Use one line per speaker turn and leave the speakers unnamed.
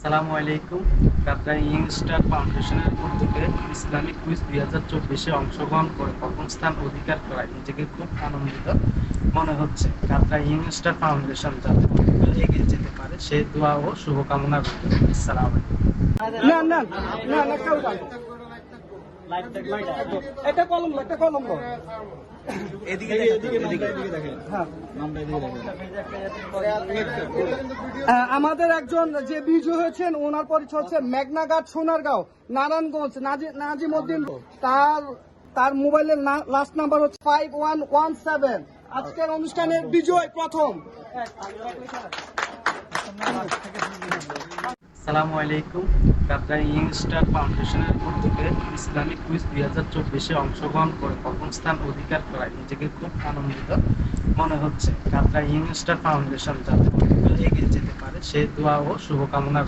আসসালামু আলাইকুম। কাতরা young star ফাউন্ডেশনের উদ্যোগে ইসলামিক কুইজ 2024-এ অংশগ্রহণ করে প্রথম স্থান অধিকার করায় নিজেকে খুব আনন্দিত মনে হচ্ছে। কাতরা ইয়ং স্টার ফাউন্ডেশন যাতে এগিয়ে যেতে পারে সে দোয়া ও শুভকামনা করতে। আসসালামু আলাইকুম।
না না না না কেউ না। একটা কলম একটা কলম দাও। হ্যাঁ। আমাদের একজন যে বিজয়ী হয়েছেন ওনার পরিচয় হচ্ছে মেঘনাঘাট সোনারগাঁও নারায়ণগঞ্জ নাজিমউদ্দিন। তার মোবাইলের লাস্ট নাম্বার হচ্ছে 5117। আজকের অনুষ্ঠানের বিজয় প্রথম।
আসসালামু আলাইকুম। কাতরা ইয়ং স্টার ফাউন্ডেশনের উদ্যোগে ইসলামিক কুইজ 2024-এ অংশগ্রহণ করে প্রথম স্থান অধিকার করায় নিজেকে খুব আনন্দিত মনে হচ্ছে। কাতরা ইয়ং স্টার ফাউন্ডেশন যাতে এগিয়ে যেতে পারে সে দোয়া ও শুভকামনা